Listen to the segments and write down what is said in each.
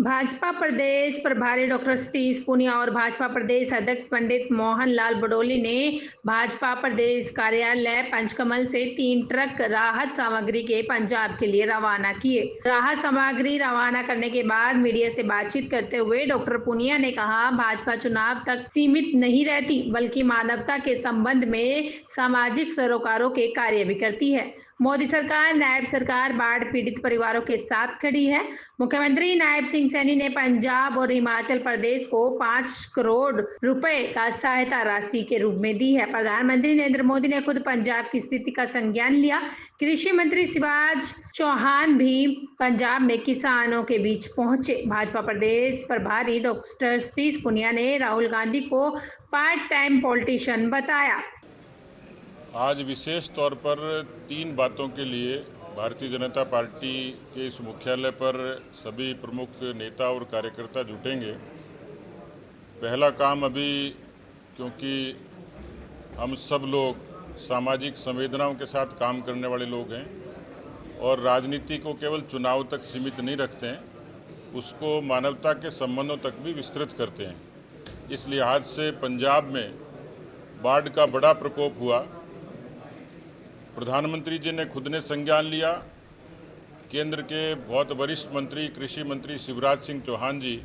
भाजपा प्रदेश प्रभारी डॉक्टर सतीश पूनिया और भाजपा प्रदेश अध्यक्ष पंडित मोहन लाल बडोली ने भाजपा प्रदेश कार्यालय पंचकमल से 3 ट्रक राहत सामग्री के पंजाब के लिए रवाना किए। राहत सामग्री रवाना करने के बाद मीडिया से बातचीत करते हुए डॉक्टर पूनिया ने कहा, भाजपा चुनाव तक सीमित नहीं रहती बल्कि मानवता के संबंध में सामाजिक सरोकारों के कार्य भी करती है। मोदी सरकार, नायब सरकार बाढ़ पीड़ित परिवारों के साथ खड़ी है। मुख्यमंत्री नायब सिंह सैनी ने पंजाब और हिमाचल प्रदेश को 5 करोड़ रुपए का सहायता राशि के रूप में दी है। प्रधानमंत्री नरेंद्र मोदी ने खुद पंजाब की स्थिति का संज्ञान लिया। कृषि मंत्री शिवराज चौहान भी पंजाब में किसानों के बीच पहुंचे। भाजपा प्रदेश प्रभारी डॉक्टर सतीश पूनिया ने राहुल गांधी को पार्ट टाइम पॉलिटिशियन बताया। आज विशेष तौर पर 3 बातों के लिए भारतीय जनता पार्टी के इस मुख्यालय पर सभी प्रमुख नेता और कार्यकर्ता जुटेंगे। पहला काम अभी, क्योंकि हम सब लोग सामाजिक संवेदनाओं के साथ काम करने वाले लोग हैं और राजनीति को केवल चुनाव तक सीमित नहीं रखते हैं, उसको मानवता के संबंधों तक भी विस्तृत करते हैं। इसलिए आज से पंजाब में बाढ़ का बड़ा प्रकोप हुआ। प्रधानमंत्री जी ने खुद ने संज्ञान लिया। केंद्र के बहुत वरिष्ठ मंत्री, कृषि मंत्री शिवराज सिंह चौहान जी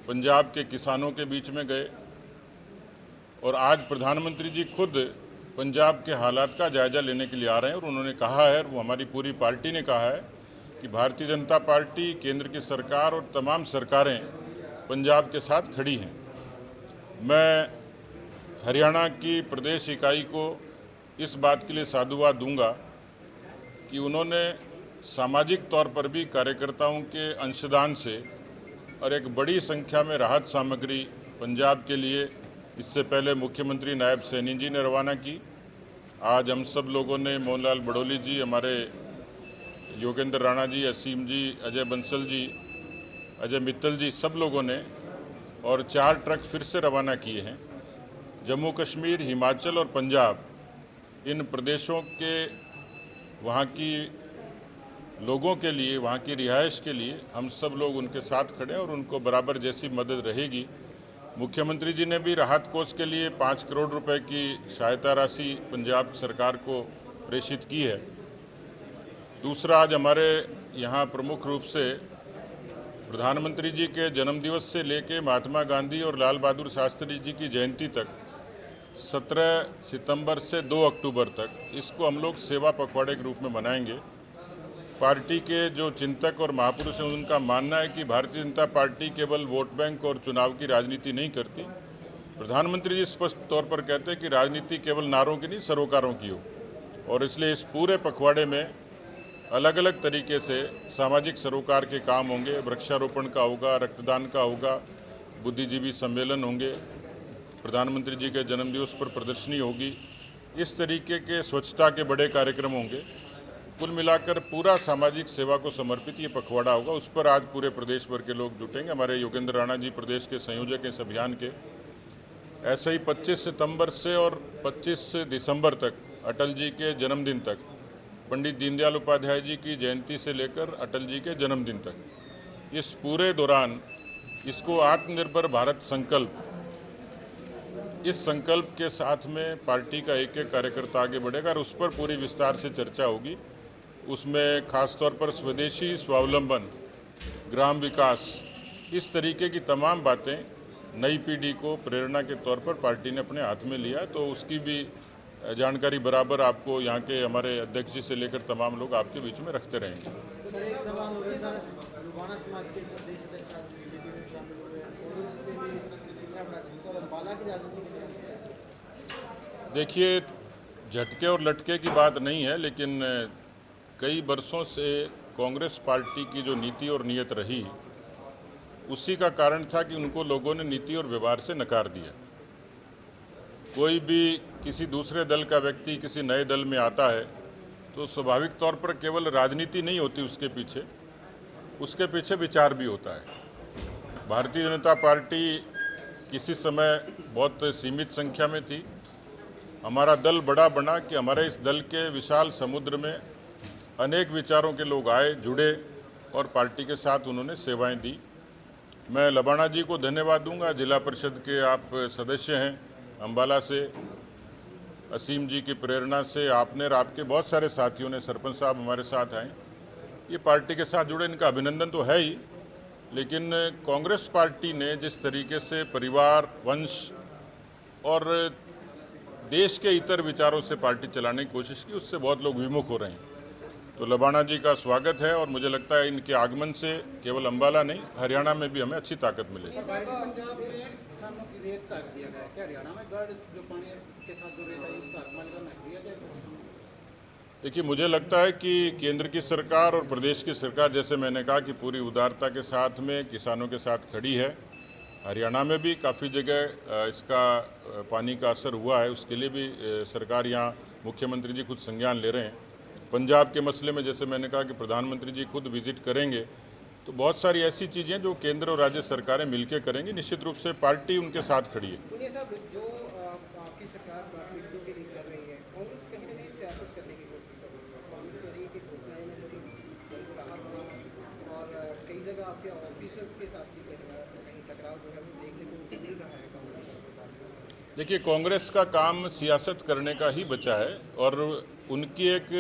पंजाब के किसानों के बीच में गए और आज प्रधानमंत्री जी खुद पंजाब के हालात का जायजा लेने के लिए आ रहे हैं और उन्होंने कहा है, वो हमारी पूरी पार्टी ने कहा है कि भारतीय जनता पार्टी, केंद्र की सरकार और तमाम सरकारें पंजाब के साथ खड़ी हैं। मैं हरियाणा की प्रदेश इकाई को इस बात के लिए साधुवाद दूंगा कि उन्होंने सामाजिक तौर पर भी कार्यकर्ताओं के अंशदान से और एक बड़ी संख्या में राहत सामग्री पंजाब के लिए इससे पहले मुख्यमंत्री नायब सैनी जी ने रवाना की। आज हम सब लोगों ने, मोहनलाल बडोली जी, हमारे योगेंद्र राणा जी, असीम जी, अजय बंसल जी, अजय मित्तल जी, सब लोगों ने और 4 ट्रक फिर से रवाना किए हैं। जम्मू कश्मीर, हिमाचल और पंजाब, इन प्रदेशों के वहाँ की लोगों के लिए, वहाँ की रिहाइश के लिए हम सब लोग उनके साथ खड़े हैं और उनको बराबर जैसी मदद रहेगी। मुख्यमंत्री जी ने भी राहत कोष के लिए 5 करोड़ रुपए की सहायता राशि पंजाब सरकार को प्रेषित की है। दूसरा, आज हमारे यहाँ प्रमुख रूप से प्रधानमंत्री जी के जन्मदिवस से लेकर महात्मा गांधी और लाल बहादुर शास्त्री जी की जयंती तक 17 सितंबर से 2 अक्टूबर तक इसको हम लोग सेवा पखवाड़े के रूप में मनाएंगे। पार्टी के जो चिंतक और महापुरुष हैं, उनका मानना है कि भारतीय जनता पार्टी केवल वोट बैंक और चुनाव की राजनीति नहीं करती। प्रधानमंत्री जी स्पष्ट तौर पर कहते हैं कि राजनीति केवल नारों की नहीं, सरोकारों की हो, और इसलिए इस पूरे पखवाड़े में अलग अलग तरीके से सामाजिक सरोकार के काम होंगे। वृक्षारोपण का होगा, रक्तदान का होगा, बुद्धिजीवी सम्मेलन होंगे, प्रधानमंत्री जी के जन्मदिवस पर प्रदर्शनी होगी, इस तरीके के स्वच्छता के बड़े कार्यक्रम होंगे। कुल मिलाकर पूरा सामाजिक सेवा को समर्पित ये पखवाड़ा होगा। उस पर आज पूरे प्रदेश भर के लोग जुटेंगे। हमारे योगेंद्र राणा जी प्रदेश के संयोजक हैं इस अभियान के। ऐसे ही 25 सितंबर से और 25 दिसंबर तक, अटल जी के जन्मदिन तक, पंडित दीनदयाल उपाध्याय जी की जयंती से लेकर अटल जी के जन्मदिन तक, इस पूरे दौरान इसको आत्मनिर्भर भारत संकल्प, इस संकल्प के साथ में पार्टी का एक एक कार्यकर्ता आगे बढ़ेगा और उस पर पूरी विस्तार से चर्चा होगी। उसमें खासतौर पर स्वदेशी, स्वावलंबन, ग्राम विकास, इस तरीके की तमाम बातें नई पीढ़ी को प्रेरणा के तौर पर पार्टी ने अपने हाथ में लिया, तो उसकी भी जानकारी बराबर आपको यहाँ के हमारे अध्यक्ष जी से लेकर तमाम लोग आपके बीच में रखते रहेंगे। देखिए, झटके और लटके की बात नहीं है, लेकिन कई वर्षों से कांग्रेस पार्टी की जो नीति और नीयत रही, उसी का कारण था कि उनको लोगों ने नीति और व्यवहार से नकार दिया। कोई भी किसी दूसरे दल का व्यक्ति किसी नए दल में आता है तो स्वाभाविक तौर पर केवल राजनीति नहीं होती उसके पीछे विचार भी होता है। भारतीय जनता पार्टी किसी समय बहुत सीमित संख्या में थी। हमारा दल बड़ा बना कि हमारे इस दल के विशाल समुद्र में अनेक विचारों के लोग आए, जुड़े और पार्टी के साथ उन्होंने सेवाएं दी। मैं लबाना जी को धन्यवाद दूंगा। जिला परिषद के आप सदस्य हैं अम्बाला से। असीम जी की प्रेरणा से आपने और आपके बहुत सारे साथियों ने, सरपंच साहब हमारे साथ आए, ये पार्टी के साथ जुड़े, इनका अभिनंदन तो है ही, लेकिन कांग्रेस पार्टी ने जिस तरीके से परिवार, वंश और देश के इतर विचारों से पार्टी चलाने की कोशिश की, उससे बहुत लोग विमुख हो रहे हैं। तो लबाना जी का स्वागत है और मुझे लगता है इनके आगमन से केवल अम्बाला नहीं, हरियाणा में भी हमें अच्छी ताकत मिलेगी। पंजाब में किसानों की रेत काट दिया गया है, क्या हरियाणा में गढ़ जो पानी के साथ जो रेत है उसका अमल किया जाएगा? देखिए, मुझे लगता है कि केंद्र की सरकार और प्रदेश की सरकार, जैसे मैंने कहा, कि पूरी उदारता के साथ में किसानों के साथ खड़ी है। हरियाणा में भी काफ़ी जगह इसका पानी का असर हुआ है, उसके लिए भी सरकार, यहाँ मुख्यमंत्री जी खुद संज्ञान ले रहे हैं। पंजाब के मसले में जैसे मैंने कहा कि प्रधानमंत्री जी खुद विजिट करेंगे, तो बहुत सारी ऐसी चीज़ें जो केंद्र और राज्य सरकारें मिलकर करेंगी। निश्चित रूप से पार्टी उनके साथ खड़ी है। पुनिया साहब, जो आपकी सरकार प्राथमिकताओं के लिए कर रही है, कांग्रेस कहीं ना कहीं सियासत करने की कोशिश कर रही है। कांग्रेस कह रही है कि घोषणाएं न करी, राहत ना, और कई जगह आपके ऑफिसर्स के साथ भी कहीं टकराव जो है वो देखने को मिल रहा है कांग्रेस। देखिए, कांग्रेस का काम सियासत करने का ही बचा है और उनकी एक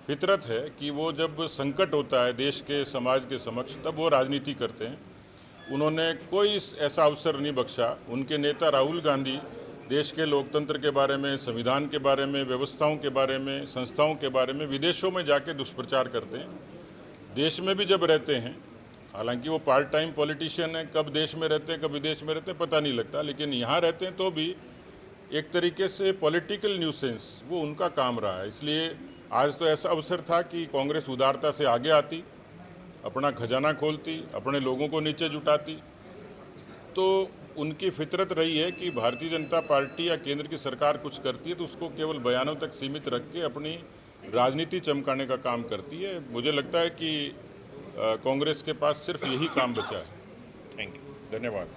फितरत है कि वो जब संकट होता है देश के, समाज के समक्ष, तब वो राजनीति करते हैं। उन्होंने कोई ऐसा अवसर नहीं बख्शा। उनके नेता राहुल गांधी देश के लोकतंत्र के बारे में, संविधान के बारे में, व्यवस्थाओं के बारे में, संस्थाओं के बारे में विदेशों में जाके दुष्प्रचार करते हैं। देश में भी जब रहते हैं, हालांकि वो पार्ट टाइम पॉलिटिशियन है, कब देश में रहते हैं कब विदेश में रहते हैं पता नहीं लगता, लेकिन यहाँ रहते हैं तो भी एक तरीके से पॉलिटिकल न्यूसेंस वो उनका काम रहा है। इसलिए आज तो ऐसा अवसर था कि कांग्रेस उदारता से आगे आती, अपना खजाना खोलती, अपने लोगों को नीचे जुटाती। तो उनकी फितरत रही है कि भारतीय जनता पार्टी या केंद्र की सरकार कुछ करती है तो उसको केवल बयानों तक सीमित रख के अपनी राजनीति चमकाने का काम करती है। मुझे लगता है कि कांग्रेस के पास सिर्फ यही काम बचा है। थैंक यू, धन्यवाद।